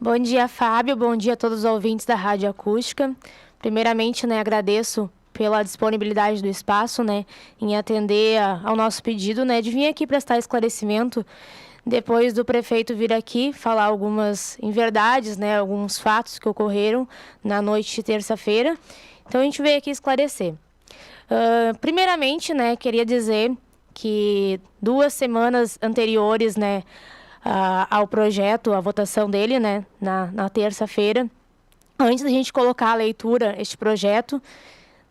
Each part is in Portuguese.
Bom dia, Fábio. Bom dia a todos os ouvintes da Rádio Acústica. Primeiramente, agradeço pela disponibilidade do espaço, em atender ao nosso pedido, de vir aqui prestar esclarecimento depois do prefeito vir aqui falar algumas inverdades, alguns fatos que ocorreram na noite de terça-feira. Então, a gente veio aqui esclarecer. Primeiramente, queria dizer que 2 semanas anteriores, ao projeto, a votação dele, na terça-feira, antes da gente colocar a leitura, este projeto,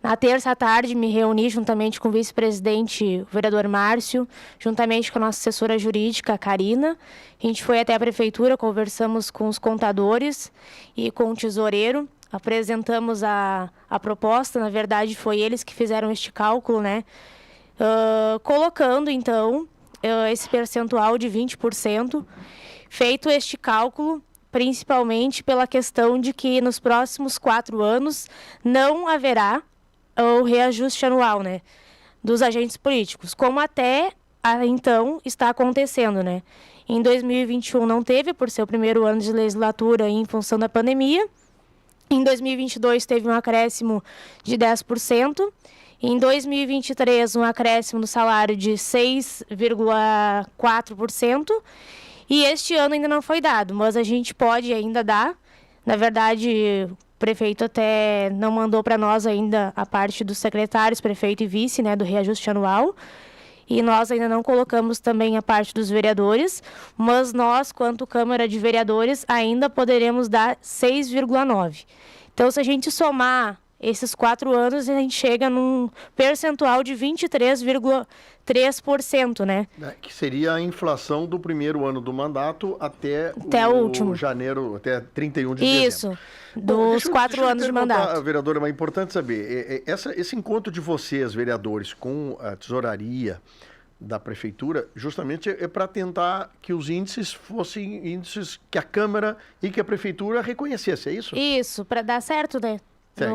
na terça à tarde me reuni juntamente com o vice-presidente, o vereador Márcio, juntamente com a nossa assessora jurídica, a Karina. A gente foi até a prefeitura, conversamos com os contadores e com o tesoureiro, apresentamos a proposta. Na verdade, foi eles que fizeram este cálculo, colocando, então, esse percentual de 20%, feito este cálculo, principalmente pela questão de que nos próximos 4 anos não haverá o reajuste anual, dos agentes políticos, como até então está acontecendo, Em 2021 não teve, por ser o primeiro ano de legislatura em função da pandemia. Em 2022 teve um acréscimo de 10%. Em 2023, um acréscimo no salário de 6,4%. E este ano ainda não foi dado, mas a gente pode ainda dar. Na verdade, o prefeito até não mandou para nós ainda a parte dos secretários, prefeito e vice, do reajuste anual. E nós ainda não colocamos também a parte dos vereadores, mas nós, quanto Câmara de Vereadores, ainda poderemos dar 6,9%. Então, se a gente somar esses 4 anos, a gente chega num percentual de 23,3%, Que seria a inflação do primeiro ano do mandato até o último. Janeiro, até 31 de dezembro. Isso, dos 4 anos de mandato. Vereadora, mas é importante saber, esse encontro de vocês, vereadores, com a tesouraria da prefeitura, justamente é para tentar que os índices fossem índices que a Câmara e que a prefeitura reconhecesse, é isso? Isso, para dar certo,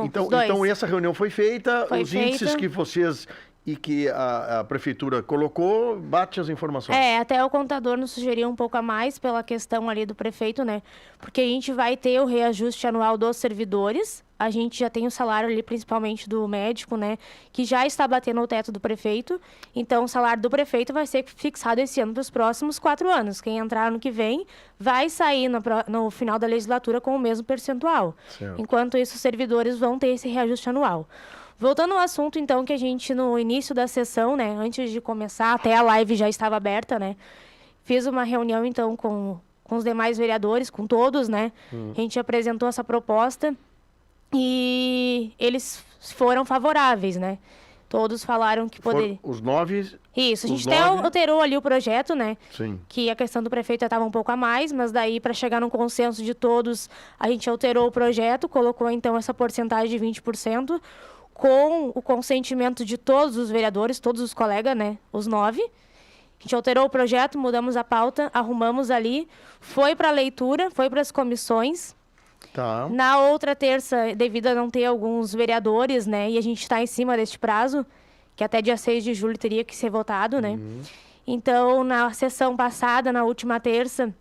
Então essa reunião foi feita, índices que vocês e que a prefeitura colocou, bate as informações. Até o contador nos sugeriu um pouco a mais pela questão ali do prefeito, Porque a gente vai ter o reajuste anual dos servidores, a gente já tem o salário ali, principalmente do médico, que já está batendo o teto do prefeito. Então, o salário do prefeito vai ser fixado esse ano para os próximos 4 anos. Quem entrar no que vem vai sair no final da legislatura com o mesmo percentual. Certo. Enquanto isso, os servidores vão ter esse reajuste anual. Voltando ao assunto, então, que a gente, no início da sessão, antes de começar, até a live já estava aberta, fiz uma reunião, então, com os demais vereadores, com todos, A gente apresentou essa proposta e eles foram favoráveis, Todos falaram que poderia... Os 9... Isso, a gente até alterou ali o projeto, Sim. Que a questão do prefeito já estava um pouco a mais, mas daí, para chegar num consenso de todos, a gente alterou o projeto, colocou, então, essa porcentagem de 20%, com o consentimento de todos os vereadores, todos os colegas, os 9. A gente alterou o projeto, mudamos a pauta, arrumamos ali, foi para a leitura, foi para as comissões. Tá. Na outra terça, devido a não ter alguns vereadores, e a gente está em cima deste prazo, que até dia 6 de julho teria que ser votado, Então, na sessão passada, na última terça,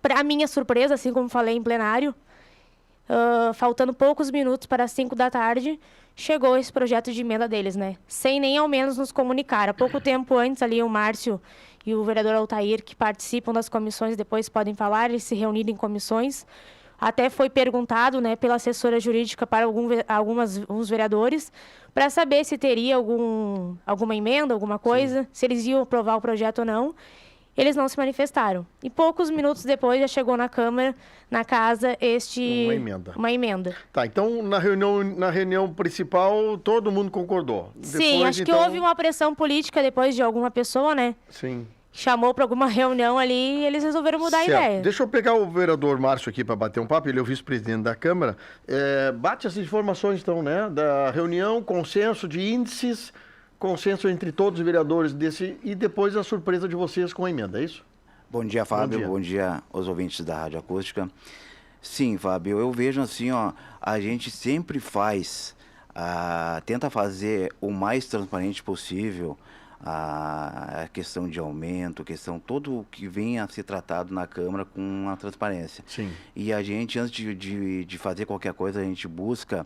para minha surpresa, assim como falei em plenário, faltando poucos minutos para as 5 da tarde, chegou esse projeto de emenda deles, Sem nem ao menos nos comunicar. Há pouco tempo antes, ali, o Márcio e o vereador Altair, que participam das comissões, depois podem falar, eles se reuniram em comissões. Até foi perguntado, pela assessora jurídica para alguns vereadores, para saber se teria alguma emenda, alguma coisa, se eles iam aprovar o projeto ou não. Eles não se manifestaram. E poucos minutos depois já chegou na Câmara, na casa, uma emenda. Tá, então na reunião principal todo mundo concordou. Sim, acho que houve uma pressão política depois de alguma pessoa, Sim. Chamou para alguma reunião ali e eles resolveram mudar a ideia. Deixa eu pegar o vereador Márcio aqui para bater um papo, ele é o vice-presidente da Câmara. Bate as informações, então, da reunião, consenso de índices, consenso entre todos os vereadores e depois a surpresa de vocês com a emenda, é isso? Bom dia, Fábio. Bom dia aos ouvintes da Rádio Acústica. Sim, Fábio, eu vejo assim, a gente sempre tenta fazer o mais transparente possível a questão de aumento, questão todo o que vem a ser tratado na Câmara com a transparência. Sim. E a gente, antes de fazer qualquer coisa, a gente busca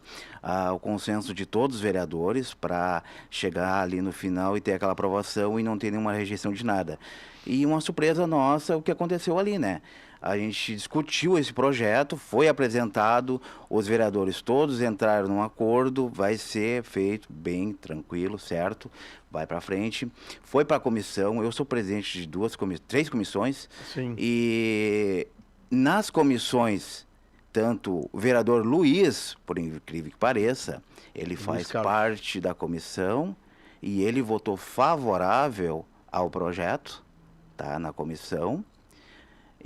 o consenso de todos os vereadores para chegar ali no final e ter aquela aprovação e não ter nenhuma rejeição de nada. E uma surpresa nossa, o que aconteceu ali, né? A gente discutiu esse projeto, foi apresentado, os vereadores todos entraram num acordo, vai ser feito bem tranquilo, certo? Vai para frente. Foi para a comissão, eu sou presidente de três comissões. Sim. E nas comissões, tanto o vereador Luiz, por incrível que pareça, ele faz parte da comissão e ele votou favorável ao projeto, tá, na comissão.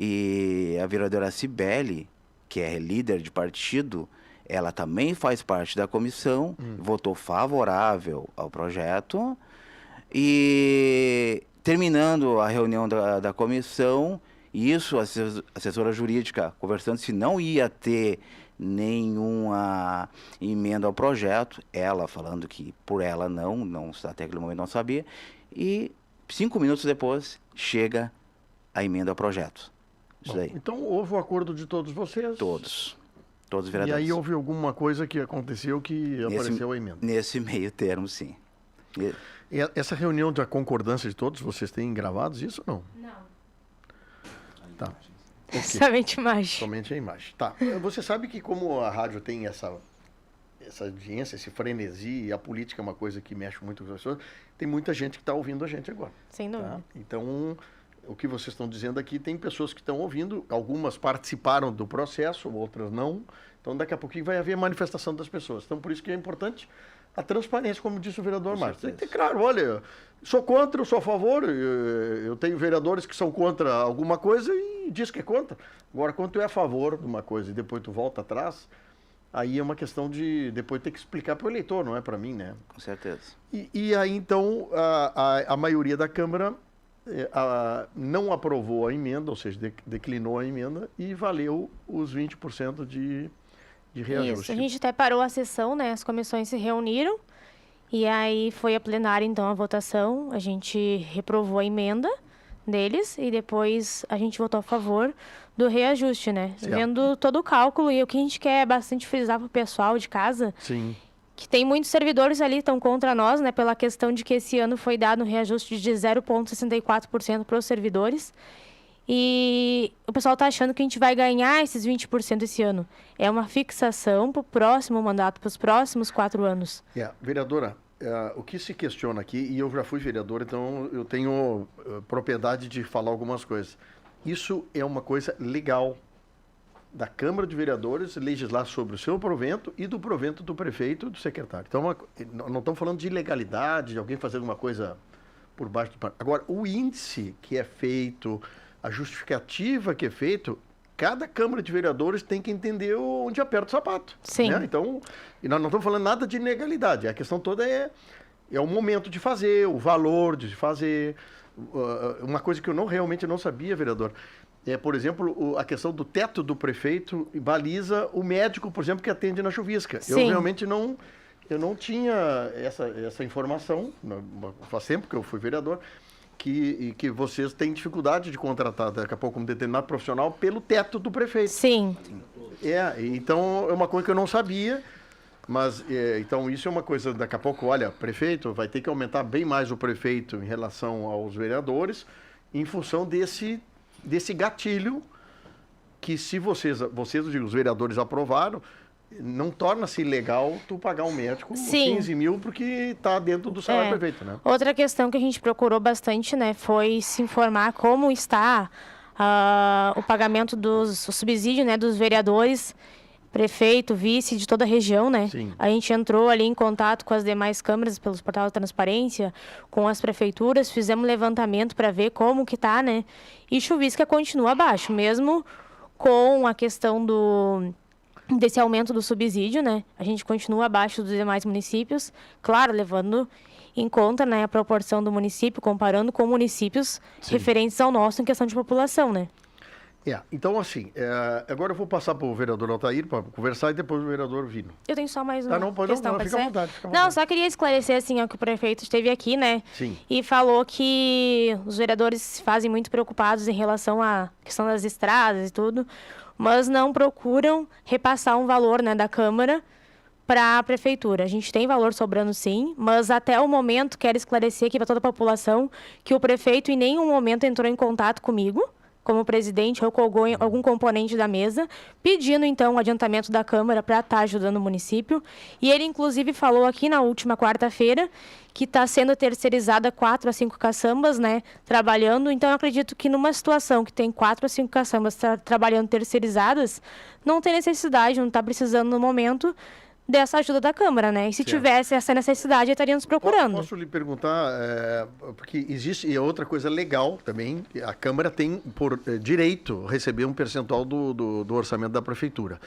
E a vereadora Cibele, que é líder de partido, ela também faz parte da comissão, votou favorável ao projeto. E terminando a reunião da comissão, isso, a assessora jurídica conversando se não ia ter nenhuma emenda ao projeto, ela falando que por ela não até aquele momento não sabia, e 5 minutos depois chega a emenda ao projeto. Isso aí. Então houve o acordo de todos vocês? Todos os vereadores. E aí houve alguma coisa que aconteceu que apareceu a emenda? Nesse meio termo, sim. E essa reunião da concordância de todos, vocês têm gravados isso ou não? Não. Tá. Okay. Somente imagem. Somente a imagem. Tá. Você sabe que como a rádio tem essa audiência, esse frenesi, e a política é uma coisa que mexe muito com as pessoas, tem muita gente que está ouvindo a gente agora. Sem dúvida. Tá? Então, o que vocês estão dizendo aqui, tem pessoas que estão ouvindo, algumas participaram do processo, outras não. Então, daqui a pouquinho vai haver manifestação das pessoas. Então, por isso que é importante a transparência, como disse o vereador Márcio. Tem que ter claro, olha, sou contra, eu sou a favor, eu tenho vereadores que são contra alguma coisa e diz que é contra. Agora, quando tu é a favor de uma coisa e depois tu volta atrás, aí é uma questão de depois ter que explicar para o eleitor, não é para mim, né? Com certeza. E aí, então, a maioria da Câmara não aprovou a emenda, ou seja, declinou a emenda e valeu os 20% de reajuste. Isso, a gente até parou a sessão, né? As comissões se reuniram e aí foi a plenária, então, a votação. A gente reprovou a emenda deles e depois a gente votou a favor do reajuste, né? Certo. Vendo todo o cálculo e o que a gente quer bastante frisar para o pessoal de casa. Sim. Que tem muitos servidores ali que estão contra nós, né? Pela questão de que esse ano foi dado um reajuste de 0,64% para os servidores. E o pessoal está achando que a gente vai ganhar esses 20% esse ano. É uma fixação para o próximo mandato, para os próximos 4 anos. Vereadora, o que se questiona aqui, e eu já fui vereador, então eu tenho propriedade de falar algumas coisas. Isso é uma coisa legal da Câmara de Vereadores legislar sobre o seu provento e do provento do prefeito e do secretário. Então, não estamos falando de ilegalidade, de alguém fazer alguma coisa por baixo do pano. Agora, o índice que é feito, a justificativa que é feito, cada Câmara de Vereadores tem que entender onde aperta o sapato. Sim. Né? Então, e nós não estamos falando nada de ilegalidade. A questão toda é o momento de fazer, o valor de fazer. Uma coisa que eu realmente não sabia, vereador, por exemplo, a questão do teto do prefeito baliza o médico, por exemplo, que atende na chuvisca. Sim. Eu realmente não tinha essa informação, faz tempo que eu fui vereador, que vocês têm dificuldade de contratar daqui a pouco um determinado profissional pelo teto do prefeito. Sim. Então é uma coisa que eu não sabia, mas então isso é uma coisa, daqui a pouco, olha, prefeito vai ter que aumentar bem mais o prefeito em relação aos vereadores, em função desse gatilho que se vocês, eu digo, os vereadores aprovaram, não torna-se ilegal tu pagar um médico 15 mil porque está dentro do salário do prefeito, né? Outra questão que a gente procurou bastante, né, foi se informar como está o pagamento o subsídio, né, dos vereadores, prefeito, vice de toda a região, né? Sim. A gente entrou ali em contato com as demais câmaras pelos portais de transparência, com as prefeituras, fizemos levantamento para ver como que tá, né? E Chuvisca continua abaixo, mesmo com a questão desse aumento do subsídio, né? A gente continua abaixo dos demais municípios, claro, levando em conta, né, a proporção do município, comparando com municípios referentes ao nosso em questão de população, né? Então assim, agora eu vou passar para o vereador Altair para conversar e depois o vereador Vino. Eu tenho só mais uma Não, pode questão, não, pode fica à ser? vontade, fica à Não, vontade. só queria esclarecer, assim, ó, que o prefeito esteve aqui, né? Sim. E falou que os vereadores se fazem muito preocupados em relação à questão das estradas e tudo, mas não procuram repassar um valor, né, da Câmara para a prefeitura. A gente tem valor sobrando, sim, mas até o momento quero esclarecer aqui para toda a população que o prefeito em nenhum momento entrou em contato comigo, como presidente ou com algum componente da mesa, pedindo, então, o adiantamento da Câmara para estar ajudando o município. E ele, inclusive, falou aqui na última quarta-feira que está sendo terceirizada 4 a 5 caçambas, né, trabalhando. Então, eu acredito que numa situação que tem 4 a 5 caçambas trabalhando terceirizadas, não tem necessidade, não está precisando no momento dessa ajuda da Câmara, né? E se tivesse essa necessidade, estaríamos procurando. Posso lhe perguntar, porque existe, e é outra coisa legal também, a Câmara tem por direito receber um percentual do orçamento da Prefeitura.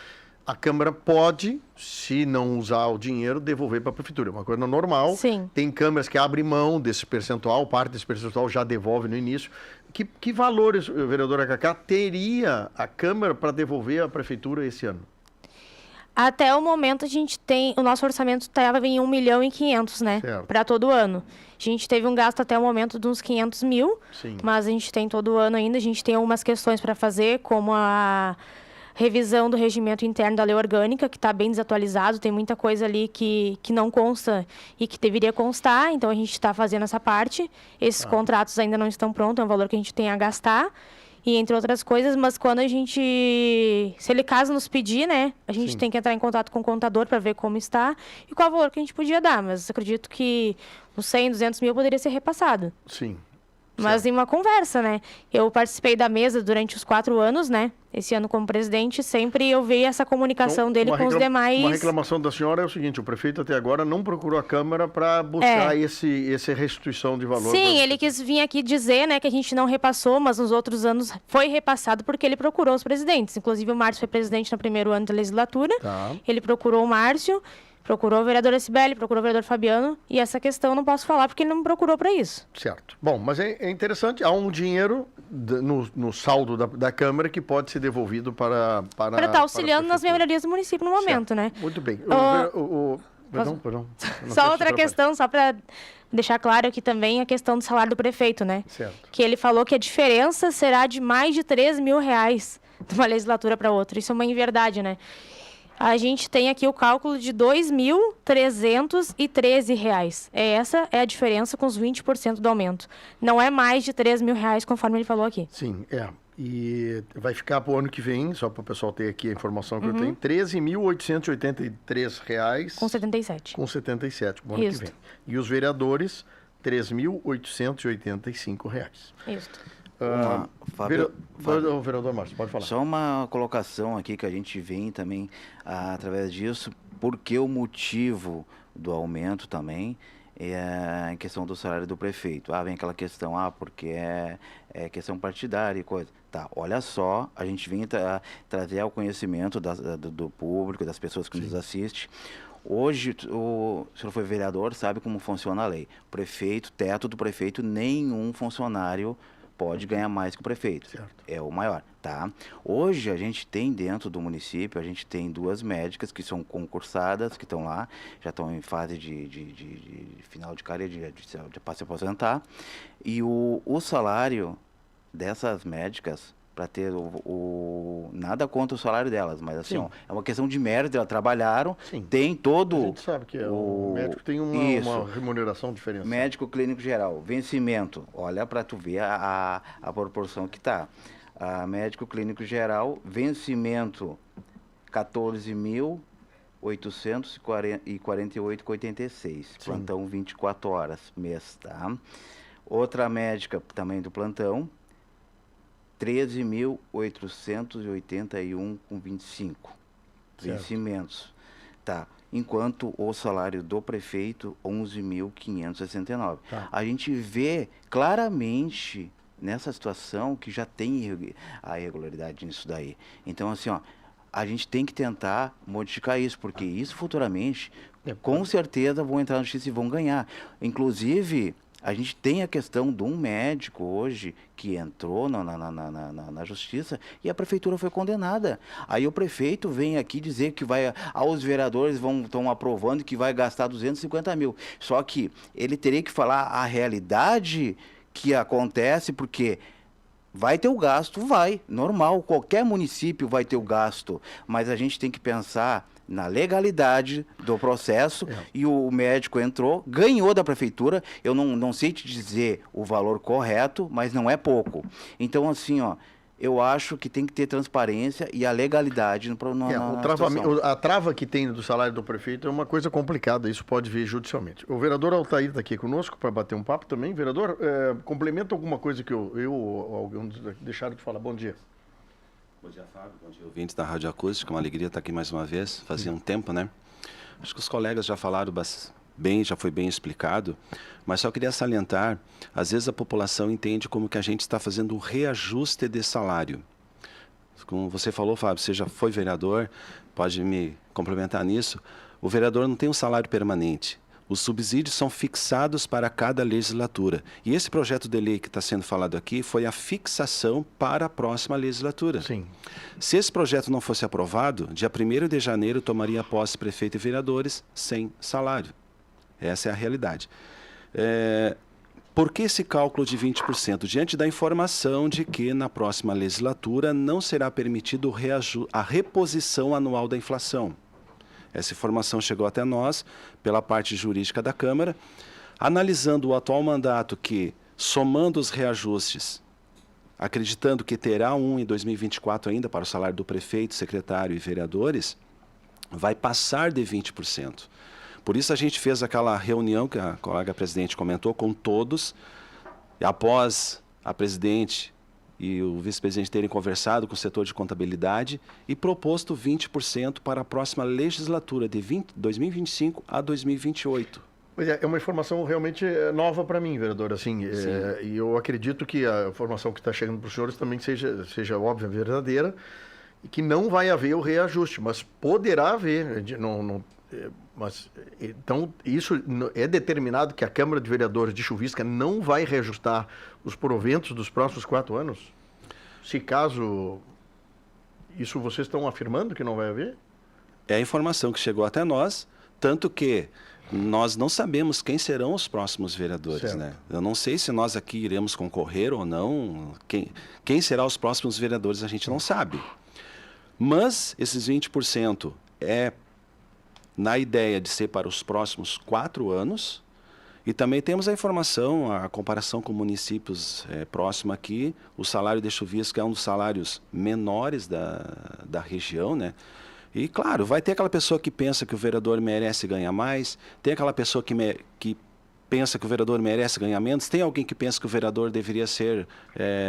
A Câmara pode, se não usar o dinheiro, devolver para a Prefeitura. É uma coisa normal. Sim. Tem câmaras que abrem mão desse percentual, parte desse percentual já devolve no início. Que valores, vereadora Cacá, teria a Câmara para devolver à Prefeitura esse ano? Até o momento, a gente tem... O nosso orçamento estava em 1.500.000, né? Para todo ano. A gente teve um gasto até o momento de uns 500 mil. Sim. Mas a gente tem todo ano ainda. A gente tem algumas questões para fazer, como a revisão do regimento interno da lei orgânica, que está bem desatualizado. Tem muita coisa ali que não consta e que deveria constar. Então, a gente está fazendo essa parte. Esses contratos ainda não estão prontos. É um valor que a gente tem a gastar. E entre outras coisas, mas quando a gente... Se ele caso nos pedir, né? A gente tem que entrar em contato com o contador para ver como está e qual o valor que a gente podia dar. Mas acredito que uns 100, 200 mil poderia ser repassado. Sim. Mas em uma conversa, né? Eu participei da mesa durante os 4 anos, né? Esse ano como presidente, sempre eu vi essa comunicação dele com os demais... Uma reclamação da senhora é o seguinte, o prefeito até agora não procurou a Câmara para buscar essa restituição de valor. Sim, ele quis vir aqui dizer, né, que a gente não repassou, mas nos outros anos foi repassado porque ele procurou os presidentes. Inclusive o Márcio foi presidente no primeiro ano da legislatura. Ele procurou o Márcio, procurou o vereador Sibeli, procurou o vereador Fabiano, e essa questão eu não posso falar porque ele não me procurou para isso. Certo. Bom, mas é interessante, há um dinheiro no saldo da Câmara que pode ser devolvido para estar auxiliando nas melhorias do município no momento, né? Muito bem. Perdão. Só outra questão, só para deixar claro aqui também a questão do salário do prefeito, né? Certo. Que ele falou que a diferença será de mais de 3 mil reais de uma legislatura para outra. Isso é uma inverdade, né? A gente tem aqui o cálculo de R$ 2.313. Essa é a diferença com os 20% do aumento. Não é mais de R$ 3 mil, conforme ele falou aqui. Sim, E vai ficar para o ano que vem, só para o pessoal ter aqui a informação que eu tenho, R$ 13.883. Com 77. Com 77, para o ano que vem. E os vereadores, R$ 3.885. Isso. Vereador Márcio, pode falar. Só uma colocação aqui que a gente vem também através disso, porque o motivo do aumento também é a questão do salário do prefeito. Vem aquela questão, porque é questão partidária e coisa. Tá, olha só, a gente vem trazer ao conhecimento do público, das pessoas que nos assistem. Hoje, o senhor foi vereador, sabe como funciona a lei. Prefeito, teto do prefeito, nenhum funcionário pode ganhar mais que o prefeito. Certo. É o maior, tá? Hoje a gente tem dentro do município, a gente tem 2 médicas que são concursadas, que estão lá, já estão em fase de final de carreira, para se aposentar. E o salário dessas médicas, para ter nada contra o salário delas, mas assim, é uma questão de mérito, elas trabalharam, tem todo... A gente sabe que o médico tem uma remuneração diferente. Médico clínico geral, vencimento, olha para tu ver a proporção que tá. Médico clínico geral, vencimento 14.848,86, plantão 24 horas, mês, tá? Outra médica também do plantão, 13.881,25 vencimentos, tá? Enquanto o salário do prefeito, 11.569. Tá. A gente vê claramente nessa situação que já tem a irregularidade nisso daí. Então, assim, a gente tem que tentar modificar isso, porque isso futuramente, com certeza, vão entrar na justiça e vão ganhar. Inclusive, A gente tem a questão de um médico hoje que entrou na justiça e a prefeitura foi condenada. Aí o prefeito vem aqui dizer que vai, os vereadores estão aprovando que vai gastar 250 mil. Só que ele teria que falar a realidade que acontece, porque vai ter o gasto, normal, qualquer município vai ter o gasto, mas a gente tem que pensar na legalidade do processo. E o médico entrou, ganhou da prefeitura, eu não sei te dizer o valor correto, mas não é pouco. Então, assim, eu acho que tem que ter transparência e a legalidade a trava que tem do salário do prefeito é uma coisa complicada, isso pode vir judicialmente. O vereador Altair está aqui conosco para bater um papo também. Vereador, complementa alguma coisa que alguns deixaram de falar. Bom dia. Bom dia, Fábio. Bom dia, ouvintes da Rádio Acústica. Uma alegria estar aqui mais uma vez. Fazia um tempo, né? Acho que os colegas já falaram bem, já foi bem explicado, mas só queria salientar, às vezes a população entende como que a gente está fazendo um reajuste de salário. Como você falou, Fábio, você já foi vereador, pode me complementar nisso. O vereador não tem um salário permanente. Os subsídios são fixados para cada legislatura. E esse projeto de lei que está sendo falado aqui foi a fixação para a próxima legislatura. Sim. Se esse projeto não fosse aprovado, dia 1º de janeiro tomaria posse prefeito e vereadores sem salário. Essa é a realidade. Por que esse cálculo de 20%? Diante da informação de que na próxima legislatura não será permitido a reposição anual da inflação. Essa informação chegou até nós pela parte jurídica da Câmara, analisando o atual mandato que, somando os reajustes, acreditando que terá um em 2024 ainda para o salário do prefeito, secretário e vereadores, vai passar de 20%. Por isso a gente fez aquela reunião que a colega presidente comentou com todos, e após a presidente e o vice-presidente terem conversado com o setor de contabilidade e proposto 20% para a próxima legislatura de 2025 a 2028. Pois é uma informação realmente nova para mim, vereador. Assim, e eu acredito que a informação que está chegando para os senhores também seja óbvia, verdadeira, e que não vai haver o reajuste, mas poderá haver. Mas, então, isso é determinado que a Câmara de Vereadores de Chuvisca não vai reajustar os proventos dos próximos 4 anos? Se caso isso vocês estão afirmando que não vai haver? É a informação que chegou até nós, tanto que nós não sabemos quem serão os próximos vereadores, né? Eu não sei se nós aqui iremos concorrer ou não, quem será os próximos vereadores a gente não sabe. Mas esses 20% é na ideia de ser para os próximos 4 anos, e também temos a informação, a comparação com municípios próximos aqui, o salário de Chuvisca é um dos salários menores da região, né? E claro, vai ter aquela pessoa que pensa que o vereador merece ganhar mais, tem aquela pessoa que pensa que o vereador merece ganhar menos, tem alguém que pensa que o vereador deveria ser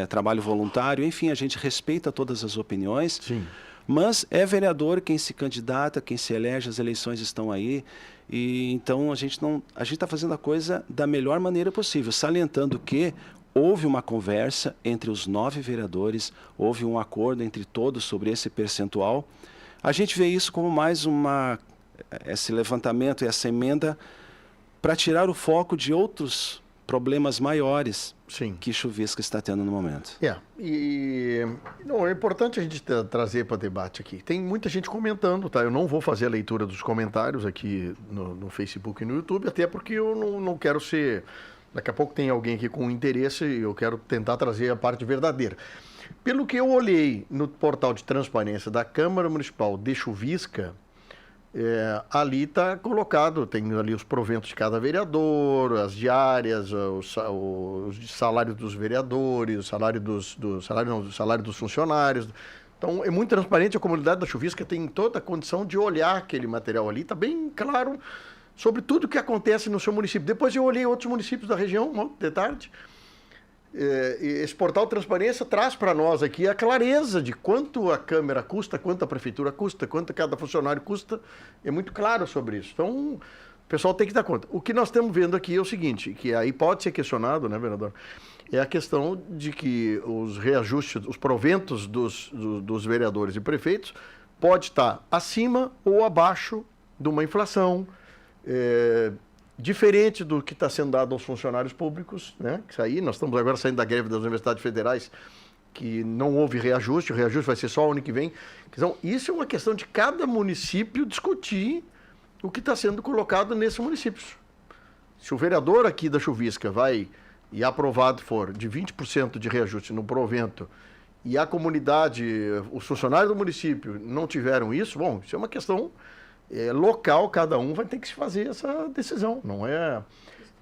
trabalho voluntário, enfim, a gente respeita todas as opiniões. Sim. Mas é vereador quem se candidata, quem se elege, as eleições estão aí, e então a gente está fazendo a coisa da melhor maneira possível, salientando que houve uma conversa entre os 9 vereadores, houve um acordo entre todos sobre esse percentual. A gente vê isso como mais esse levantamento e essa emenda para tirar o foco de outros problemas maiores que Chuvisca está tendo no momento. É importante a gente trazer para debate aqui. Tem muita gente comentando, tá? Eu não vou fazer a leitura dos comentários aqui no Facebook e no YouTube, até porque eu não quero ser... Daqui a pouco tem alguém aqui com interesse e eu quero tentar trazer a parte verdadeira. Pelo que eu olhei no portal de transparência da Câmara Municipal de Chuvisca, ali está colocado, tem ali os proventos de cada vereador, as diárias, os salários dos vereadores, o salário dos funcionários. Então, é muito transparente, a comunidade da Chuvisca tem toda a condição de olhar aquele material ali, está bem claro sobre tudo o que acontece no seu município. Depois eu olhei outros municípios da região, de tarde. Esse portal de transparência traz para nós aqui a clareza de quanto a Câmara custa, quanto a Prefeitura custa, quanto cada funcionário custa. É muito claro sobre isso. Então, o pessoal tem que dar conta. O que nós estamos vendo aqui é o seguinte, que aí pode ser questionado, né, vereador? É a questão de que os reajustes, os proventos dos vereadores e prefeitos pode estar acima ou abaixo de uma inflação, diferente do que está sendo dado aos funcionários públicos, né? Isso aí, nós estamos agora saindo da greve das universidades federais, que não houve reajuste, o reajuste vai ser só o ano que vem. Então, isso é uma questão de cada município discutir o que está sendo colocado nesses municípios. Se o vereador aqui da Chuvisca vai, e aprovado for, de 20% de reajuste no provento, e a comunidade, os funcionários do município não tiveram isso, bom, isso é uma questão local, cada um vai ter que se fazer essa decisão.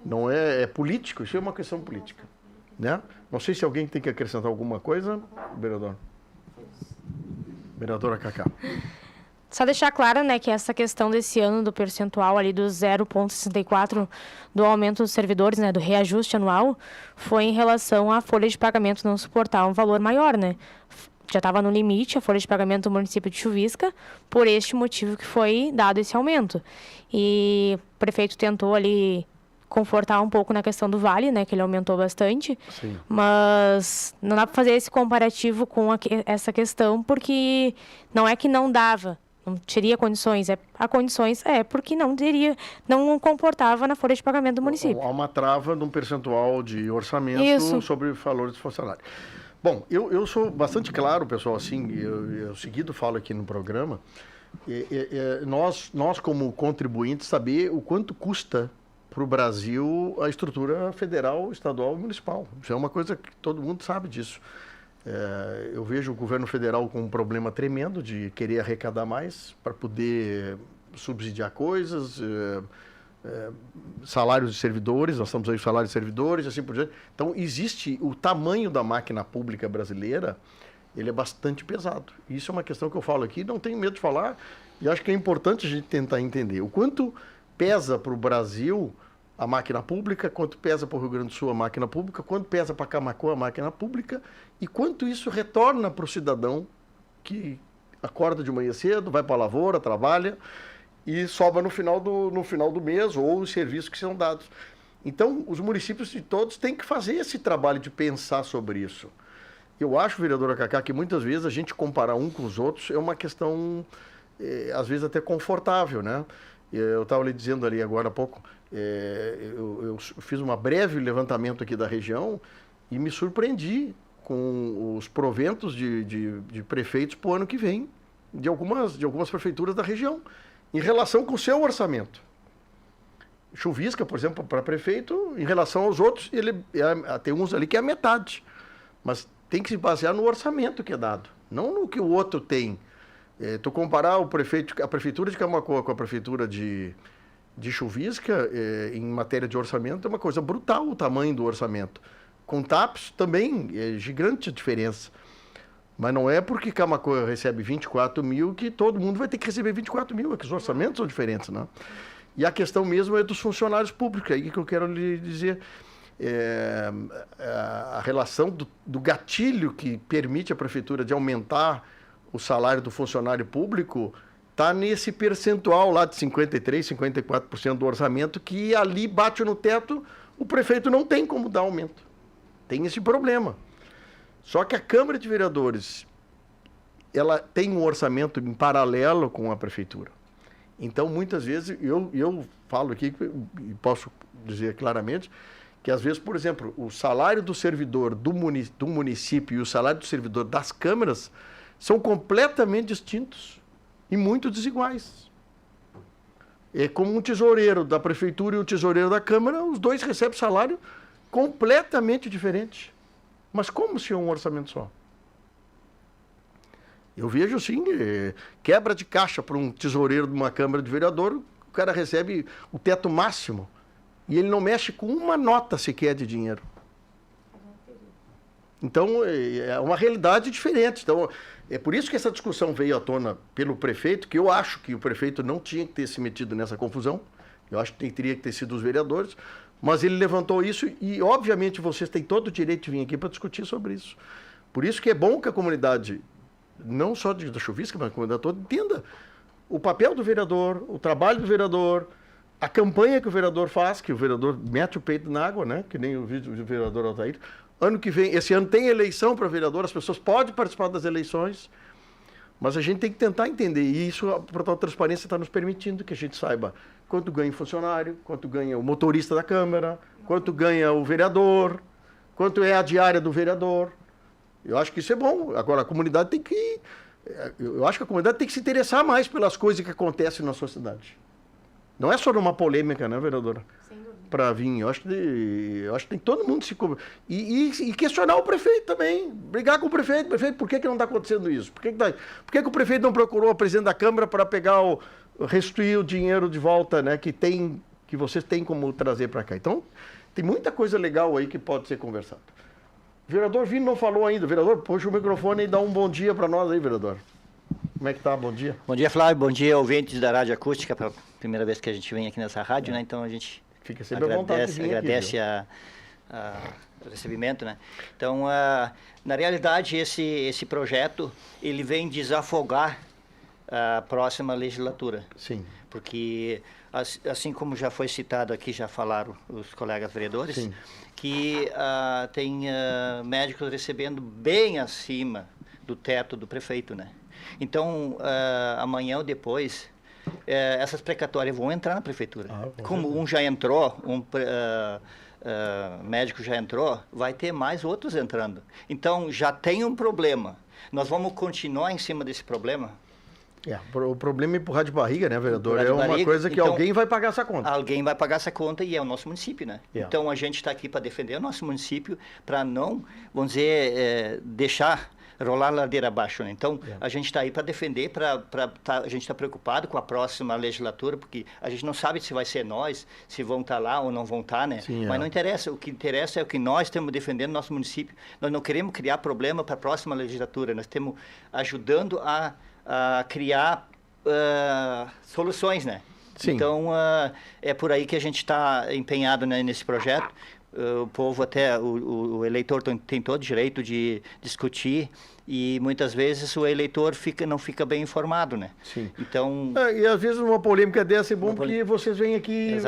Não é político, isso é uma questão política. Né? Não sei se alguém tem que acrescentar alguma coisa, vereador. Vereadora Cacá. Só deixar claro, né, que essa questão desse ano do percentual ali do 0,64 do aumento dos servidores, né, do reajuste anual, foi em relação à folha de pagamento não suportar um valor maior, né? Já estava no limite a folha de pagamento do município de Chuvisca, por este motivo que foi dado esse aumento. E o prefeito tentou ali confortar um pouco na questão do vale, né, que ele aumentou bastante. Sim. Mas não dá para fazer esse comparativo com essa questão, porque não é que não dava, não teria condições, porque não comportava na folha de pagamento do município. Há uma trava num percentual de orçamento Isso. sobre o valor dos funcionários. Bom, eu sou bastante claro, pessoal, assim, eu seguido falo aqui no programa, nós como contribuintes saber o quanto custa para o Brasil a estrutura federal, estadual e municipal. Isso é uma coisa que todo mundo sabe disso. Eu vejo o governo federal com um problema tremendo de querer arrecadar mais para poder subsidiar coisas, salários de servidores, nós estamos aí com salários de servidores, assim por diante. Então, existe o tamanho da máquina pública brasileira, ele é bastante pesado. Isso é uma questão que eu falo aqui, não tenho medo de falar, e acho que é importante a gente tentar entender o quanto pesa para o Brasil a máquina pública, quanto pesa para o Rio Grande do Sul a máquina pública, quanto pesa para Camaquã a máquina pública e quanto isso retorna para o cidadão que acorda de manhã cedo, vai para a lavoura, trabalha e sobra no final do mês ou os serviços que são dados. Então, os municípios de todos têm que fazer esse trabalho de pensar sobre isso. Eu acho, vereadora Cacá, que muitas vezes a gente comparar um com os outros é uma questão, às vezes, até confortável, né? Eu estava lhe dizendo ali agora há pouco, eu fiz um breve levantamento aqui da região e me surpreendi com os proventos de prefeitos para o ano que vem, de algumas prefeituras da região, em relação com o seu orçamento. Chuvisca, por exemplo, para prefeito, em relação aos outros, tem uns ali que é a metade. Mas tem que se basear no orçamento que é dado, não no que o outro tem. Tu comparar a prefeitura de Camaquã com a prefeitura de Chuvisca, em matéria de orçamento, é uma coisa brutal o tamanho do orçamento. Com TAPS também é gigante a diferença. Mas não é porque Camaquã recebe 24 mil que todo mundo vai ter que receber 24 mil, é que os orçamentos são diferentes, né? E a questão mesmo é dos funcionários públicos, aí que eu quero lhe dizer. A relação do gatilho que permite a prefeitura de aumentar o salário do funcionário público está nesse percentual lá de 53%, 54% do orçamento, que ali bate no teto, o prefeito não tem como dar aumento. Tem esse problema. Só que a Câmara de Vereadores, ela tem um orçamento em paralelo com a prefeitura. Então, muitas vezes, eu falo aqui, e posso dizer claramente, que às vezes, por exemplo, o salário do servidor do município e o salário do servidor das câmaras são completamente distintos e muito desiguais. É como um tesoureiro da prefeitura e o tesoureiro da Câmara, os dois recebem salário completamente diferente. Mas como se é um orçamento só? Eu vejo, sim, quebra de caixa para um tesoureiro de uma Câmara de Vereador, o cara recebe o teto máximo e ele não mexe com uma nota sequer de dinheiro. Então, é uma realidade diferente. Então, é por isso que essa discussão veio à tona pelo prefeito, que eu acho que o prefeito não tinha que ter se metido nessa confusão. Eu acho que teria que ter sido os vereadores. Mas ele levantou isso e, obviamente, vocês têm todo o direito de vir aqui para discutir sobre isso. Por isso que é bom que a comunidade, não só da Chuvisca, mas a comunidade toda, entenda o papel do vereador, o trabalho do vereador, a campanha que o vereador faz, que o vereador mete o peito na água, né? Que nem o vídeo do vereador Altair. Esse ano tem eleição para vereador, as pessoas podem participar das eleições, Mas a gente tem que tentar entender, e isso a Portal Transparência está nos permitindo que a gente saiba quanto ganha o funcionário, quanto ganha o motorista da Câmara, quanto ganha o vereador, quanto é a diária do vereador. Eu acho que isso é bom. Agora, a comunidade tem que... Eu acho que a comunidade tem que se interessar mais pelas coisas que acontecem na sociedade. Não é só numa polêmica, né, vereadora? Para vir. Eu acho que tem todo mundo se... E questionar o prefeito também. Brigar com o prefeito. Prefeito, por que não está acontecendo isso? Por que o prefeito não procurou o presidente da Câmara para pegar restituir o dinheiro de volta, né, que vocês têm como trazer para cá? Então, tem muita coisa legal aí que pode ser conversada. O vereador Vino não falou ainda. Vereador, puxa o microfone e dá um bom dia para nós aí, vereador. Como é que tá? Bom dia. Bom dia, Flávio. Bom dia, ouvintes da Rádio Acústica. Pela primeira vez que a gente vem aqui nessa rádio, né? Então a gente fica sempre à vontade de vir agradece aqui, o recebimento, né? Então, na realidade, esse projeto, ele vem desafogar a próxima legislatura. Sim. Porque, assim como já foi citado aqui, já falaram os colegas vereadores, sim, que tem médicos recebendo bem acima do teto do prefeito, né? Então, amanhã ou depois, essas precatórias vão entrar na prefeitura. Como um já entrou, médico já entrou, vai ter mais outros entrando. Então, já tem um problema. Nós vamos continuar em cima desse problema? O problema é empurrar de barriga, né, vereador? É uma coisa que então, alguém vai pagar essa conta. Alguém vai pagar essa conta e é o nosso município, né? Então, a gente está aqui para defender o nosso município, para não, vamos dizer, deixar rolar a ladeira abaixo, né? Então, a gente está aí para defender, a gente está preocupado com a próxima legislatura, porque a gente não sabe se vai ser nós, se vão estar lá ou não vão estar, né? Sim, mas não interessa, o que interessa é o que nós estamos defendendo no nosso município. Nós não queremos criar problema para a próxima legislatura, nós estamos ajudando a criar soluções, né? Sim. Então, é por aí que a gente está empenhado, né, nesse projeto. O povo até, o eleitor tem todo o direito de discutir e muitas vezes o eleitor não fica bem informado, né? Sim. Então... e às vezes uma polêmica dessa é bom porque vocês vêm aqui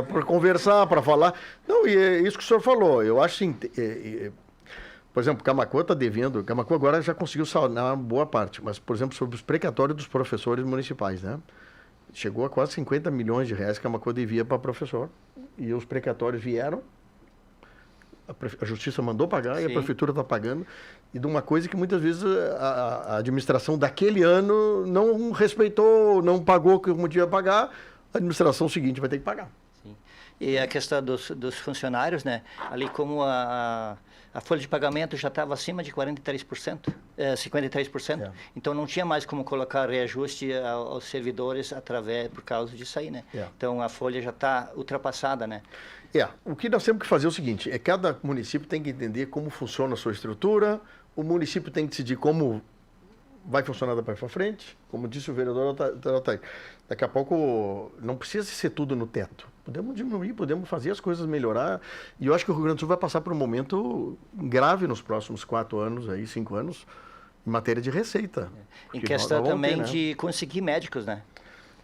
para conversar, para falar. Não, e é isso que o senhor falou. Eu acho assim... por exemplo, Camaquã está devendo... Camaquã agora já conseguiu sanar uma boa parte, mas, por exemplo, sobre os precatórios dos professores municipais, né? Chegou a quase 50 milhões de reais que Camaquã devia para professor. E os precatórios vieram, a justiça mandou pagar, sim, e a prefeitura está pagando. E de uma coisa que muitas vezes a administração daquele ano não respeitou, não pagou como devia pagar, a administração seguinte vai ter que pagar. Sim. E a questão dos funcionários, né? Ali como a folha de pagamento já estava acima de 43%, 53%. Então não tinha mais como colocar reajuste aos servidores por causa disso aí, né? Então a folha já está ultrapassada, né? O que nós temos que fazer é o seguinte, cada município tem que entender como funciona a sua estrutura, o município tem que decidir como vai funcionar daqui para frente, como disse o vereador Altair. Daqui a pouco não precisa ser tudo no teto. Podemos diminuir, podemos fazer as coisas melhorar. E eu acho que o Rio Grande do Sul vai passar por um momento grave nos próximos 4 anos, 5 anos, em matéria de receita. Em questão também de conseguir médicos, né?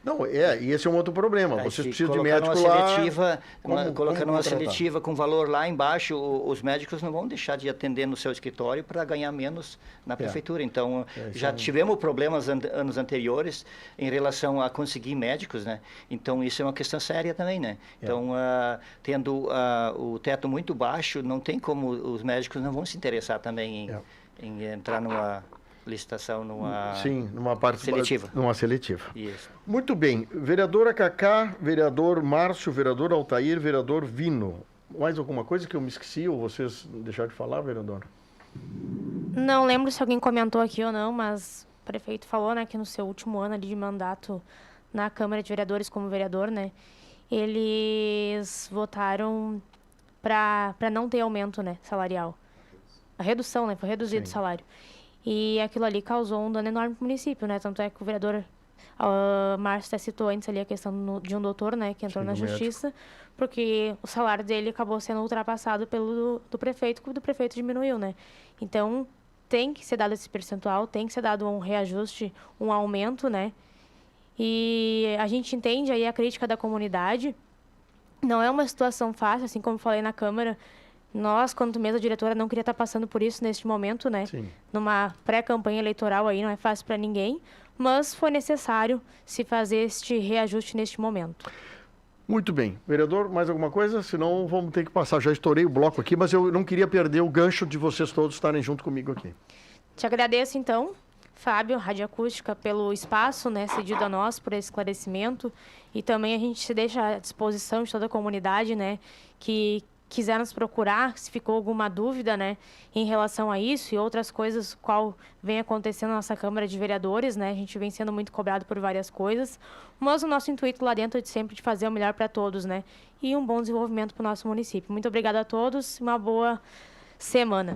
Não, e esse é um outro problema. Vocês precisam de médico lá... Colocando uma seletiva com valor lá embaixo, os médicos não vão deixar de atender no seu escritório para ganhar menos na prefeitura. Então, já tivemos problemas anos anteriores em relação a conseguir médicos, né? Então, isso é uma questão séria também, né? Então, tendo o teto muito baixo, não tem como os médicos não vão se interessar também em entrar numa... licitação numa parte seletiva. Numa seletiva. Isso. Muito bem. Vereadora Cacá, vereador Márcio, vereador Altair, vereador Vino. Mais alguma coisa que eu me esqueci ou vocês deixaram de falar, vereador? Não lembro se alguém comentou aqui ou não, mas o prefeito falou, né, que no seu último ano ali de mandato na Câmara de Vereadores como vereador, né, eles votaram para não ter aumento, né, salarial. A redução, né, foi reduzido o salário. E aquilo ali causou um dano enorme para o município, né? Tanto é que o vereador Márcio até citou antes ali a questão de um doutor, né? Que entrou na justiça, porque o salário dele acabou sendo ultrapassado pelo do prefeito, que o do prefeito diminuiu, né? Então, tem que ser dado esse percentual, tem que ser dado um reajuste, um aumento, né? E a gente entende aí a crítica da comunidade. Não é uma situação fácil, assim como falei na Câmara, Nós, quanto mesa diretora, não queria estar passando por isso neste momento, né? Sim. Numa pré-campanha eleitoral aí, não é fácil para ninguém, mas foi necessário se fazer este reajuste neste momento. Muito bem. Vereador, mais alguma coisa? Senão vamos ter que passar. Já estourei o bloco aqui, mas eu não queria perder o gancho de vocês todos estarem junto comigo aqui. Te agradeço, então, Fábio, Rádio Acústica, pelo espaço, né, cedido a nós, por esse esclarecimento. E também a gente se deixa à disposição de toda a comunidade, né, que quiser nos procurar, se ficou alguma dúvida, né, em relação a isso e outras coisas, qual vem acontecendo na nossa Câmara de Vereadores, né, a gente vem sendo muito cobrado por várias coisas, mas o nosso intuito lá dentro é de sempre de fazer o melhor para todos, né, e um bom desenvolvimento para o nosso município. Muito obrigada a todos, uma boa semana.